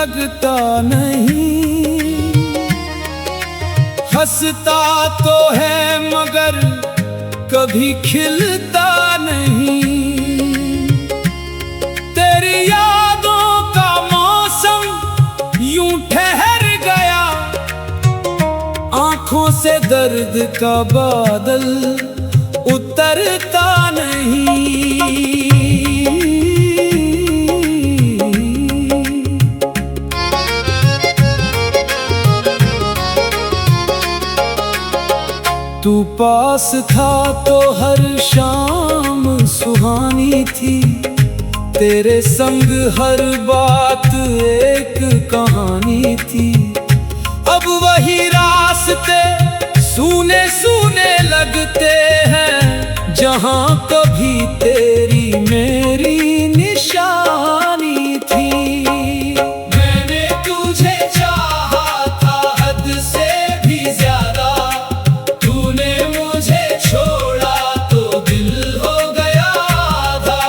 लगता नहीं। हंसता तो है मगर कभी खिलता नहीं। तेरी यादों का मौसम यूं ठहर गया, आंखों से दर्द का बादल उतरता नहीं। तू पास था तो हर शाम सुहानी थी, तेरे संग हर बात एक कहानी थी। अब वही रास्ते सूने सूने लगते हैं, जहां कभी तेरी मेरी निशानी थी। मैंने तुझे चाहा था हद से भी ज्यादा, तूने मुझे छोड़ा तो दिल हो गया था।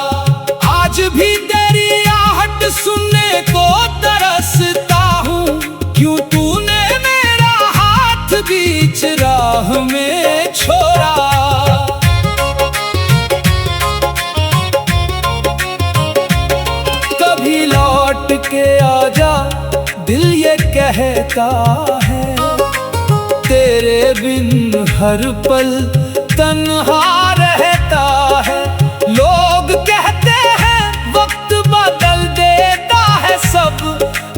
आज भी तेरी आहट सुनने को तरसता हूँ, क्यों तूने मेरा हाथ बीच राह में छोड़ा। कभी लौट के आजा दिल ये कहता है, तेरे बिन हर पल तन्हा रहता है। लोग कहते हैं वक्त बदल देता है सब,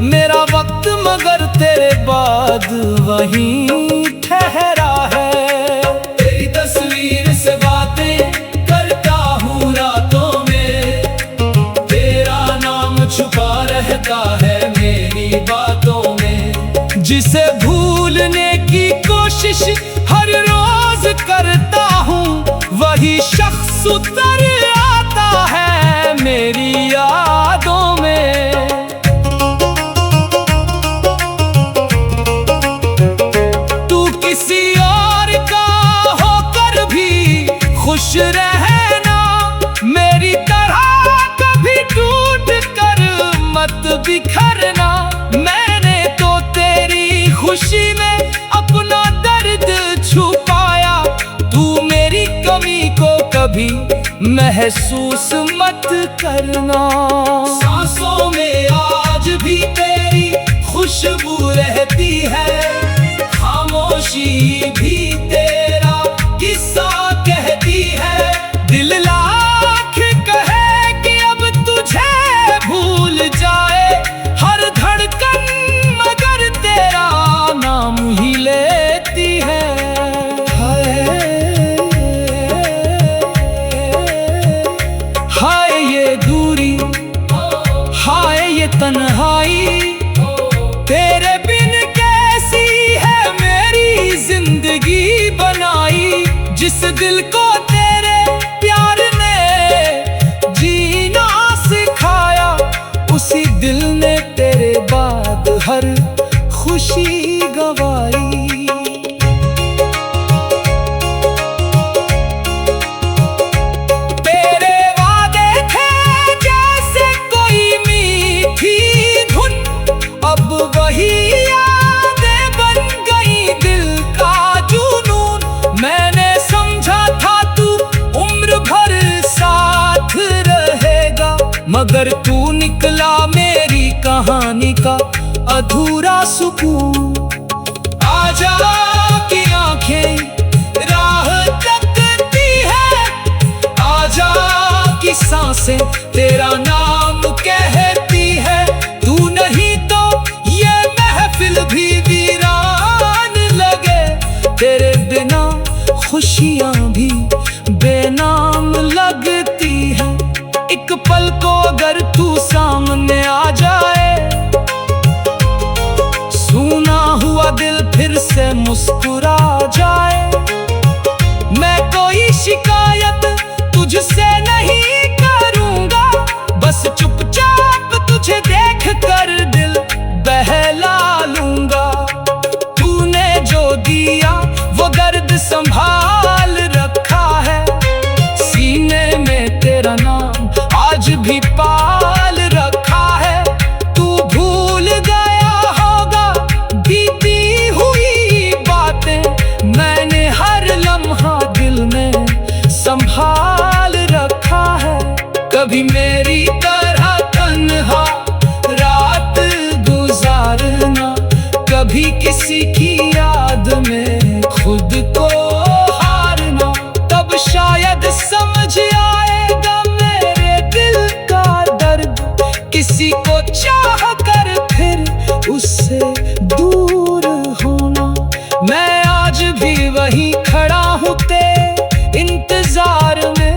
मेरा वक्त मगर तेरे बाद वहीं ठहरा है। तेरी तस्वीर से बातें करता हूँ रातों में, तेरा नाम छुपा रहता है मेरी बातों में। जिसे भूलने की कोशिश हर रोज करता हूँ, वही शख्स उतर आता है मेरी यादों में। तू किसी और का होकर भी खुश रहना, मेरी तरह कभी टूट कर मत बिखरना। मैंने तो तेरी खुशी में अपना दर्द छुपाया, तू मेरी कमी को कभी महसूस मत करना। सांसों में आज भी तेरी खुशबू रहती है, खामोशी भी तेरा किस्सा कहती है। दिल लाख कहे कि अब तुझे भूल जाए हर धड़कन, मगर तेरा नाम ही लेती है। हाय ये दूरी, हाय ये तन्हाई, तेरे बिन कैसी है मेरी जिंदगी बनाई। जिस दिल को तेरे प्यार ने जीना सिखाया, उसी दिल ने तेरे बाद हर खुशी गवाई। मगर तू निकला मेरी कहानी का अधूरा सुकून। आजा की आंखें राह तकती है, आजा की सांसें तेरा नाम कहती है। तू नहीं तो ये महफिल भी वीरान लगे, तेरे बिना खुशियां भी बेनाम लगती है। एक पल को अगर तू सामने आ जाए, सूना हुआ दिल फिर से मुस्कुरा जाए। मैं कोई शिकायत तुझसे नहीं करूंगा, बस किसी की याद में खुद को हारना, तब शायद समझ आएगा मेरे दिल का दर्द। किसी को चाह कर फिर उससे दूर होना। मैं आज भी वहीं खड़ा हूँ तेरे इंतजार में,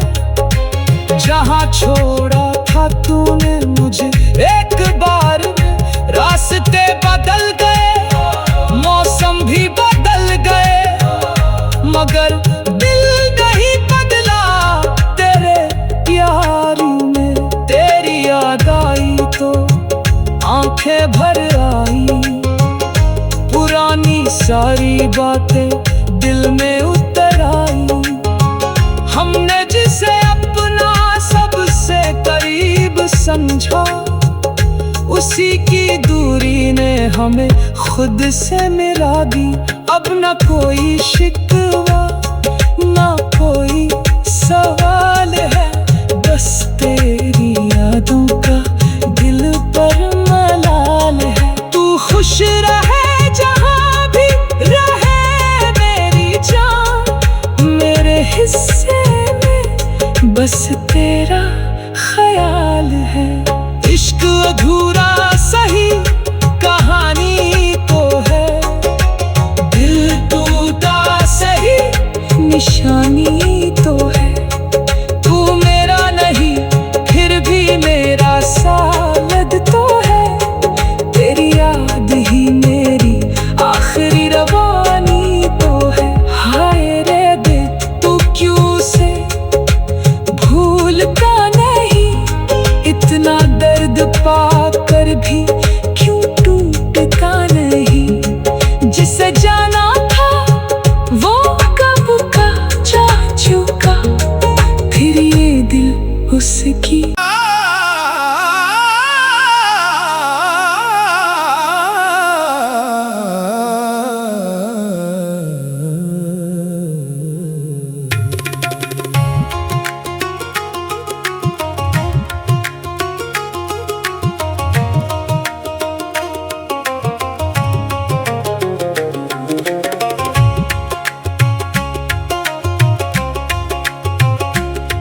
जहाँ छोड़ा था तूने मुझे एक बार में। रास्ते बदल गए, मौसम भी बदल गए, मगर दिल नहीं बदला तेरे यारी में। तेरी याद आई तो आंखें भर आई, पुरानी सारी बातें दिल में उतर आई। हमने जिसे अपना सबसे करीब समझा, उसी की दूरी ने हमें खुद से मिला दी। अब न कोई शिकवा न कोई सवाल है, बस तेरी यादों का दिल पर मलाल है। तू खुश रहे जहाँ भी रहे मेरी जान, मेरे हिस्से में बस तेरा ख्याल है। इश्क अधूरा सही कहानी तो है, दिल टूटा सही निशानी तो है। तू मेरा नहीं फिर भी मेरा सालद तो है, तेरी याद ही मेरी आखिरी रवानी तो है। हाय रे दिल तू क्यों से भूलता नहीं, इतना दर्द पाकर भी क्यों टूटता नहीं। जिसे जाना था वो कब का जा चुका, फिर ये दिल उसकी।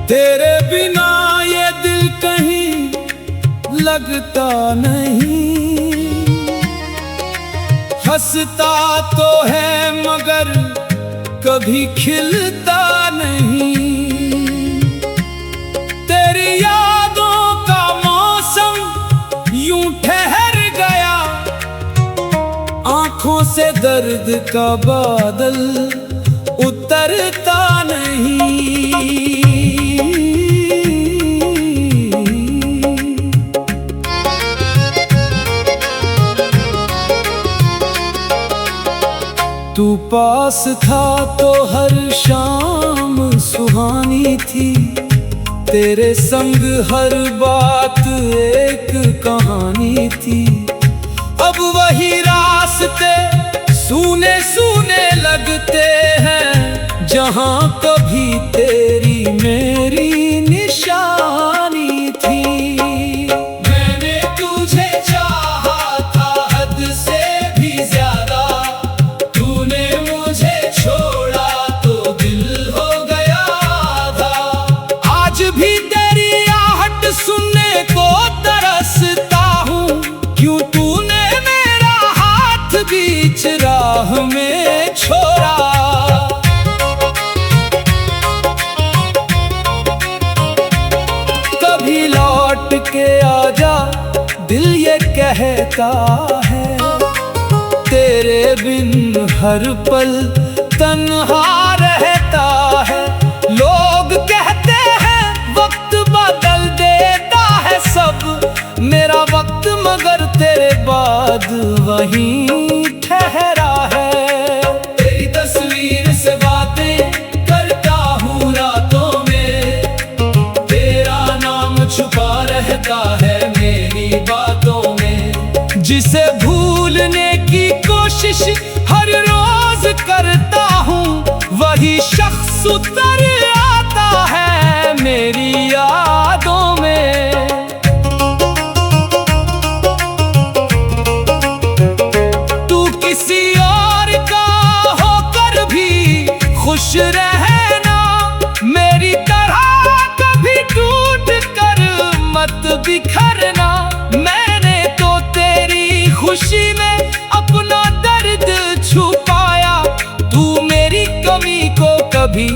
तेरे बिना ये दिल कहीं लगता नहीं, हंसता तो है मगर कभी खिलता नहीं। तेरी यादों का मौसम यूं ठहर गया, आंखों से दर्द का बादल उतरता नहीं। तू पास था तो हर शाम सुहानी थी, तेरे संग हर बात एक कहानी थी। अब वही रास्ते सूने सूने लगते हैं, जहाँ कभी तेरी मेरी निशानी थी। मैंने तुझे चाहा था हद से भी ज्यादा, तूने मुझे छोड़ा तो दिल हो गया था। आज भी तेरी आहट सुनने को तरसता हूँ, क्यों तूने मेरा हाथ बीच राह में छोड़ा। कभी लौट के आजा दिल ये कहता है, तेरे बिन हर पल तन्हा रहता है। लोग कहते हैं वक्त बदल देता है सब, मेरा वक्त मगर तेरे बाद वहीं ठहरा है। तेरी तस्वीर से बातें करता हूँ रातों में, तेरा नाम छुपा रहता है मेरी बातों में। जिसे भूलने की कोशिश हर रोज करता हूँ, वही शख्स उतर आता है मेरी यादों में। तू किसी खुश रहना, मेरी तरह कभी टूट कर मत बिखरना। मैंने तो तेरी खुशी में अपना दर्द छुपाया, तू मेरी कमी को कभी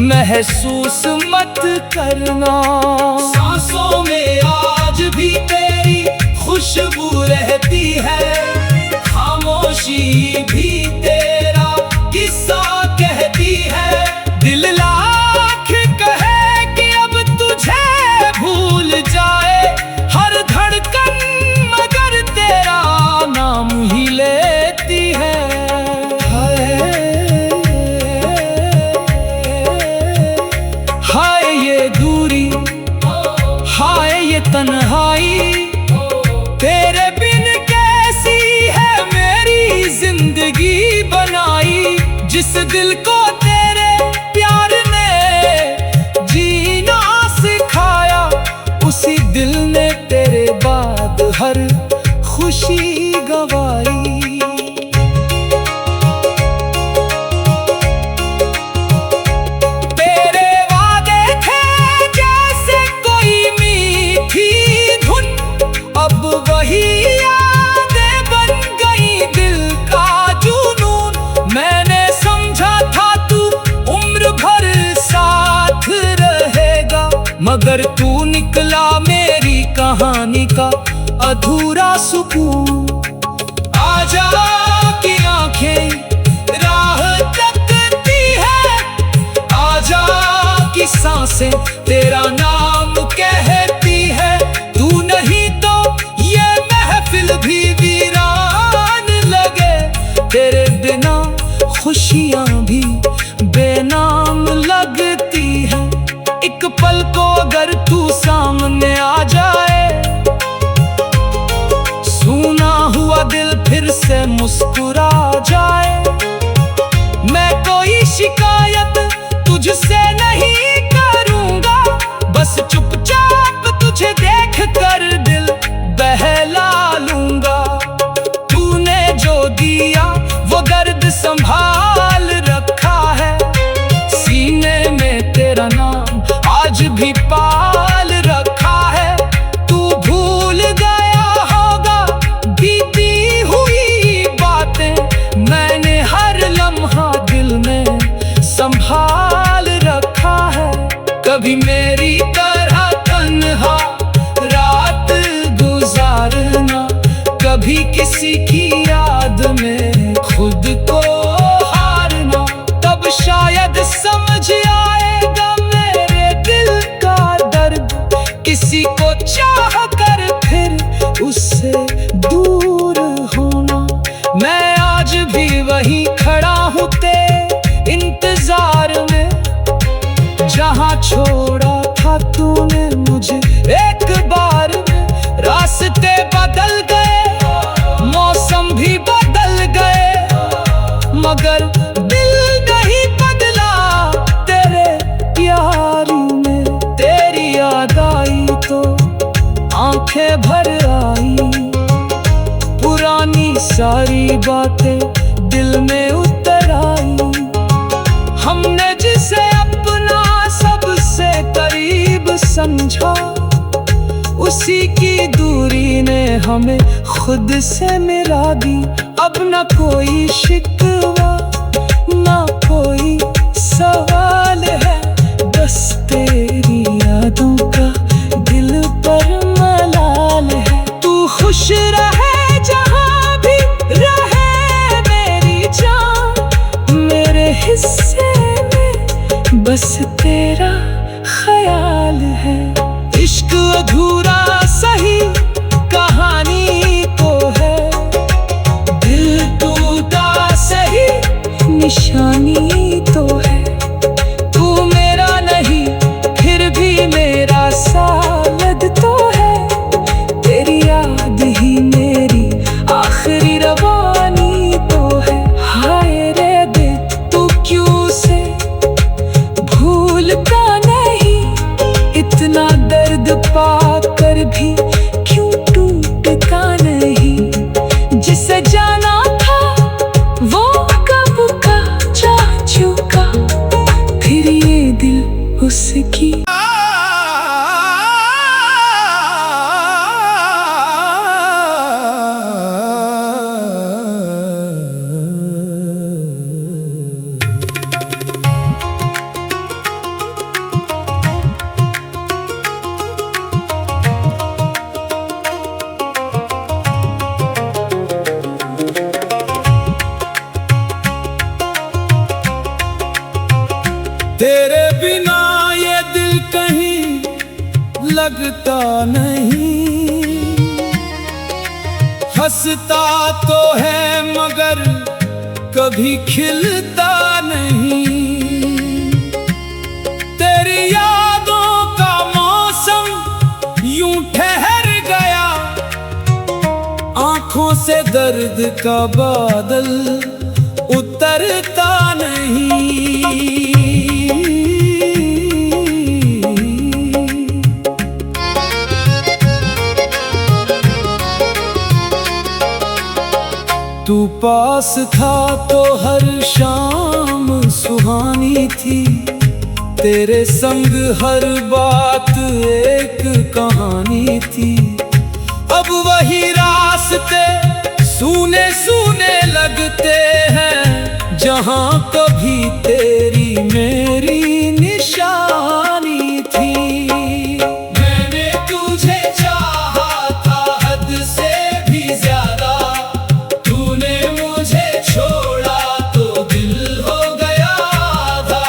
महसूस मत करना। सांसों में आज भी तेरी खुशबू रहती है, खामोशी भी तेरा किस्सा कहती है। दिल लाख कहे कि अब तुझे भूल जाए हर धड़कन, मगर तेरा नाम ही लेती है। हाय ये दूरी, हाय ये तन्हाई, तेरे बिन कैसी है मेरी जिंदगी बनाई। जिस दिल को तेरे प्यार ने जीना सिखाया, उसी दिल ने तेरे बाद हर खुशी गवाई। वही यादें बन गई दिल का जुनून, मैंने समझा था तू उम्र भर साथ रहेगा, मगर तू निकला मेरी कहानी का अधूरा सुकून। आजा की आंखें राह तकती है, आजा की सांसें तेरा नाम कहती है। तू नहीं तो भी वीरान लगे, तेरे बिना खुशियां भी बेनाम लगती हैं। एक पल को अगर तू सामने आ जाए, सूना हुआ दिल फिर से मुस्कुरा जाए। मैं कोई शिकायत तुझसे नहीं करूंगा, बस चुपचाप तुझे देख कर दिल बहला लूंगा। तूने जो दिया वो दर्द संभाल रखा है, सीने में तेरा नाम आज भी पाल रखा है। तू भूल गया होगा बीती हुई बातें, मैंने हर लम्हा दिल में संभाल रखा है। कभी मेरी तरह तन्हा रात गुजारना, कभी किसी की याद में खुद को हारना, तब शायद समझ आएगा मेरे दिल का दर्द। किसी को चाह कर फिर उससे दूर होना, मैं आज भी वहीं खड़ा हूँ तेरे इंतजार में, जहाँ छोड़ा था तूने मुझे एक बार में। रास्ते बदल गए, मौसम भी बदल गए, मगर दिल नहीं बदला तेरे प्यार में। तेरी याद आई तो आंखें भर आई, पुरानी सारी बातें दिल में उतर आई। हमने जिसे अपना सबसे करीब समझा, उसी की दूरी ने हमें खुद से मिला दी। अब न कोई शिकवा न कोई सवाल है, बस तेरी यादों का दिल पर मलाल है। तू खुश रहे जहाँ भी रहे मेरी जान, मेरे हिस्से में बस तेरा ख्याल है। इश्क अधूरा सही कहानी तो है, दिल टूटा सही निशानी तो है। तू मेरा नहीं फिर भी मेरा सालद तो है, तेरी याद ही मेरी हंसता तो है मगर कभी खिलता नहीं। तेरी यादों का मौसम यूं ठहर गया, आंखों से दर्द का बादल उतरता नहीं। तू पास था तो हर शाम सुहानी थी, तेरे संग हर बात एक कहानी थी। अब वही रास्ते सूने सूने लगते हैं, जहां कभी तेरी मेरी निशानी थी। मैंने तुझे चाहा था हद से भी ज्यादा, तूने मुझे छोड़ा तो दिल हो गया था।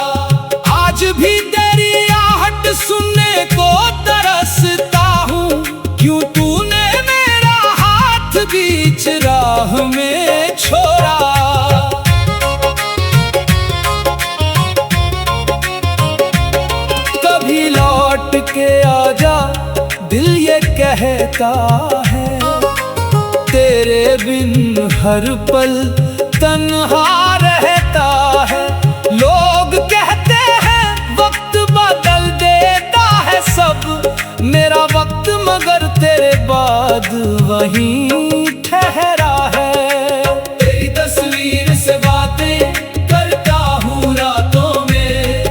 आज भी तेरी आहट सुनने को तरसता हूँ, क्यों तूने मेरा हाथ बीच राह में छोड़ा। कभी लौट के आजा दिल ये कहता है, तेरे बिन हर पल तन्हा रहता है। लोग कहते हैं वक्त बदल देता है सब मेरा वक्त, मगर तेरे बाद वहीं ठहरा है। तेरी तस्वीर से बातें करता हूँ रातों में,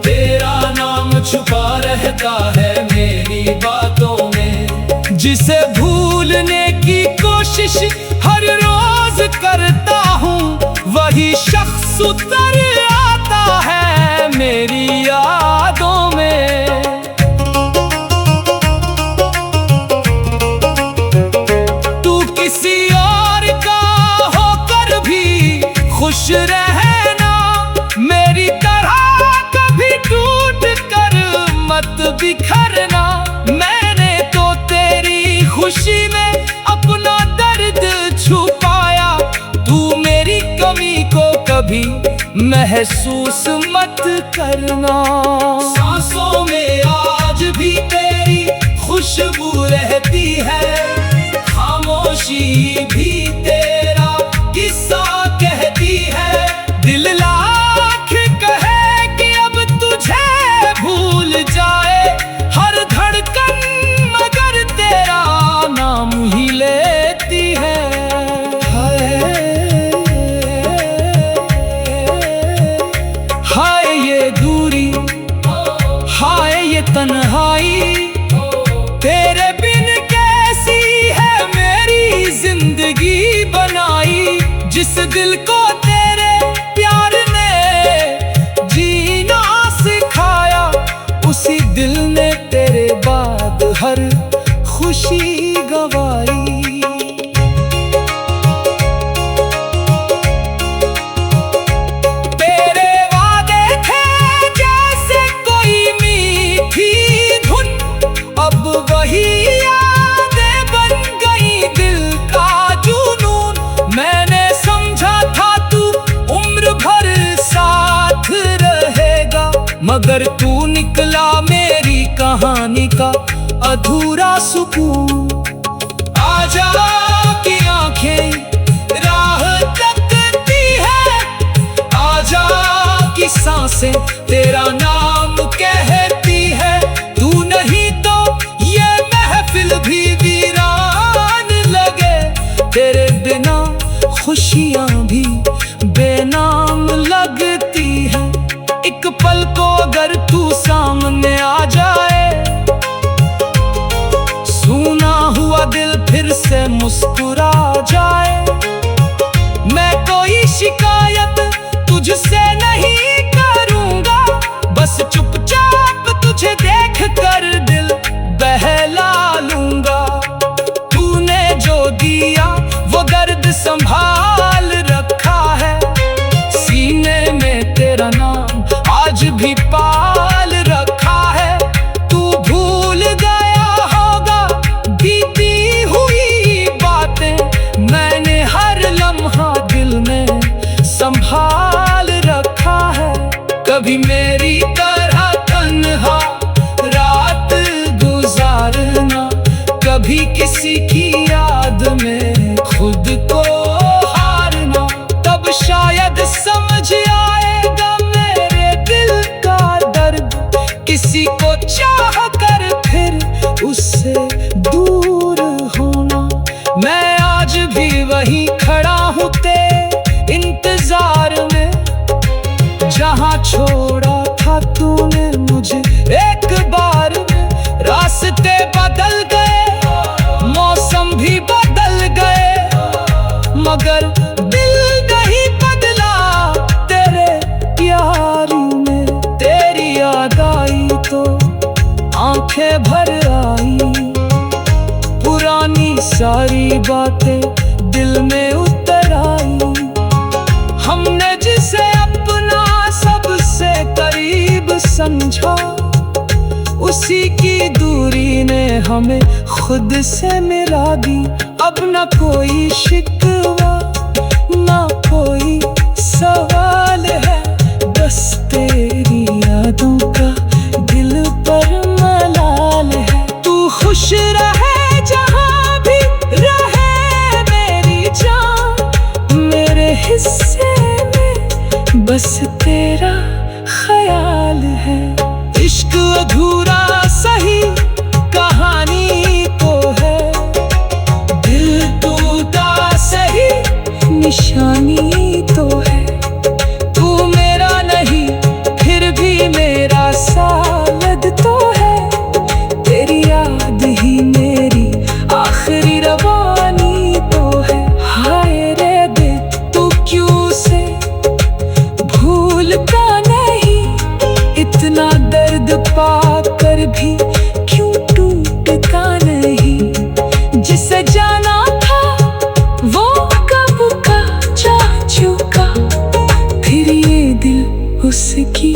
तेरा नाम छुपा रहता है मेरी बातों में। जिसे भूलने की कोशिश हर रोज करता हूँ, वही शख्स उतर आता है मेरी यादों में। तू किसी और का होकर भी खुश रहना, मेरी तरह कभी टूट कर मत बिखरना। मैंने तो तेरी खुशी में अपना दर्द छुपाया, तू मेरी कमी को कभी महसूस मत करना। सांसों में आज भी तेरी खुशबू रहती है, खामोशी भी तेरा किस्सा कहती है। दिल लाख कहे कि अब तुझे भूल जाए हर धड़कन, मगर तेरा नाम ही लेती है। हाय ये दूरी, हाय ये तन्हाई, तेरे बिन कैसी है मेरी जिंदगी बनाई। जिस दिल को तेरे प्यार ने जीना सिखाया, उसी दिल ने तेरे बाद हर खुशी गवाई। तेरे वादे थे जैसे कोई मीठी धुन, अब वही यादें बन गई दिल का जुनून। मैंने समझा था तू उम्र भर साथ रहेगा, मगर तू निकला मेरी कहानी का अधूरा सुकून। आजा की आंखें राह तकती है, आजा की सांसें तेरा नाम कहती है। तू नहीं तो ये महफिल भी वीरान लगे, तेरे बिना खुशियां भी बेनाम लगती है। एक पल को अगर तू सामने आ जाए, सूना हुआ दिल फिर से मुस्कुरा जाए। मैं कोई शिकायत तुझसे नहीं करूंगा, बस चुपचाप तुझे देख कर दिल बहला लूंगा। तूने जो दिया वो दर्द संभाल रखा है, सीने में तेरा नाम आज भी पाल रखा है। तू भूल गया होगा बीती हुई बातें, में खुद को हारना, तब शायद समझ आएगा मेरे दिल का दर्द। किसी को चाह कर फिर उससे दूर होना। मैं आज भी वहीं खड़ा हूँ तेरे इंतजार में, जहाँ छोड़ा था तूने मुझे एक बार में। रास्ते बदल गए, मौसम भी बदल गए, मगर दिल नहीं बदला तेरे प्यार में। तेरी याद आई तो आंखें भर आई, पुरानी सारी बातें दिल में उतर आई। हमने जिसे अपना सबसे करीब समझा, उसी की दूरी ने हमें खुद से मिला दी। अब न कोई शिकवा ना कोई सवाल है, बस तेरी यादों का दिल पर मलाल है। तू खुश रहे जहाँ भी रहे मेरी जान, मेरे हिस्से में बस तेरा ख्याल है। इश्क अधूरा सही कहानी तो है, दिल टूटा सही निशानी तो है। तू मेरा नहीं फिर भी मेरा सावद तो है, तेरी याद ही मेरी आखिरी रवानी तो है। हाय रे बे तू क्यों से भूलता नहीं, इतना दर्द पाकर भी क्यों टूटता नहीं। जिसे जाना था वो कब का जा चुका, फिर ये दिल उसकी।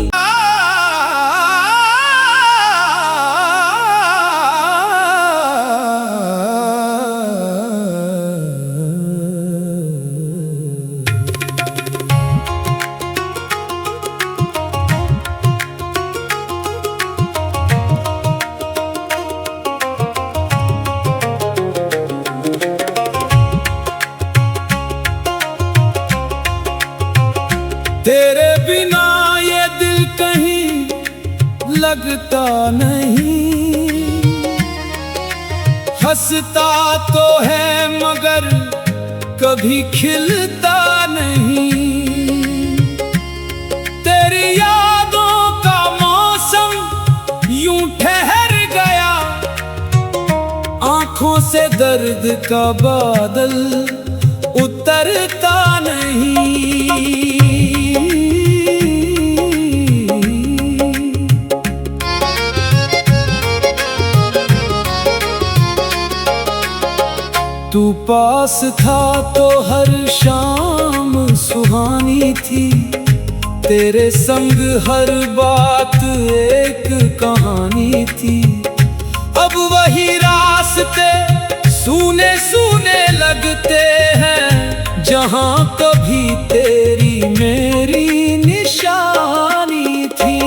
तेरे बिना ये दिल कहीं लगता नहीं, हंसता तो है मगर कभी खिलता नहीं। तेरी यादों का मौसम यूं ठहर गया, आंखों से दर्द का बादल उतरता नहीं। तू पास था तो हर शाम सुहानी थी, तेरे संग हर बात एक कहानी थी। अब वही रास्ते सूने सूने लगते हैं, जहाँ कभी तेरी मेरी निशानी थी।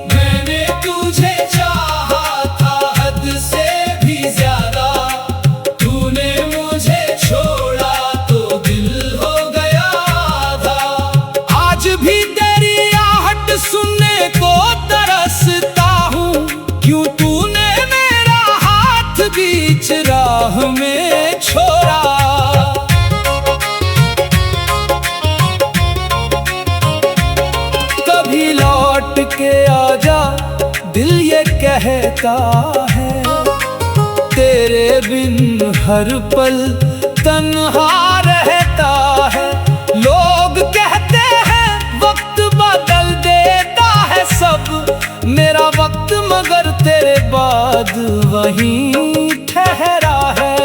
मैंने तुझे चाहा था हद से भी ज्यादा, तूने मुझे छोड़ा तो दिल हो गया था। आज भी तेरी आहट सुनने को तरसता हूँ, क्यों तूने मेरा हाथ बीच राह में छोड़ा। कभी लौट के आजा दिल ये कहता है, तेरे बिन हर पल तन्हा रहता है। लोग कहते हैं वक्त बदल देता है सब मेरा वक्त, मगर तेरे बाद वहीं ठहरा है।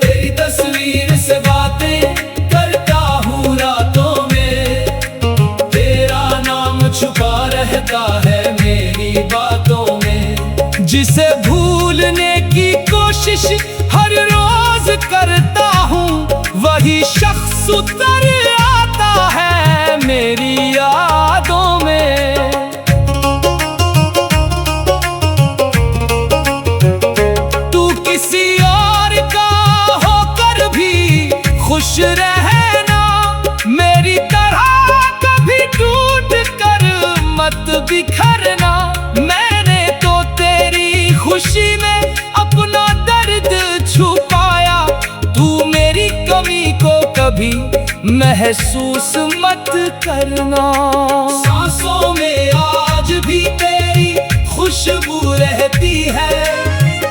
तेरी तस्वीर से बातें करता हूँ रातों में, तेरा नाम छुपा रहता है मेरी बातों में। जिसे भूलने की कोशिश हर रोज करता हूँ, वही शख्स उतर आता है मेरी यादों में। तू किसी और का हो खुश रहना, मेरी तरह कभी टूट कर मत बिखरना। मैंने तो तेरी खुशी में अपना दर्द छुपाया, तू मेरी कमी को कभी महसूस मत करना। सांसों में आज भी तेरी खुशबू रहती है,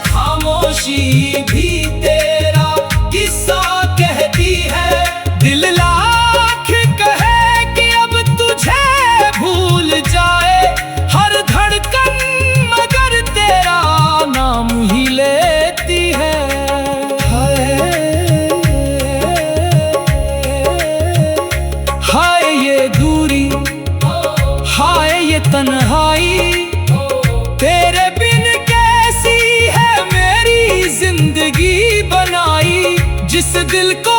खामोशी भी तेरा किस्सा कहती है। दिल लाख कहे कि अब तुझे भूल जाए हर धड़कन, मगर तेरा नाम ही लेती है। हाय ये दूरी, हाय ये तन्हाई, तेरे बिन कैसी है मेरी जिंदगी बनाई। जिस दिल को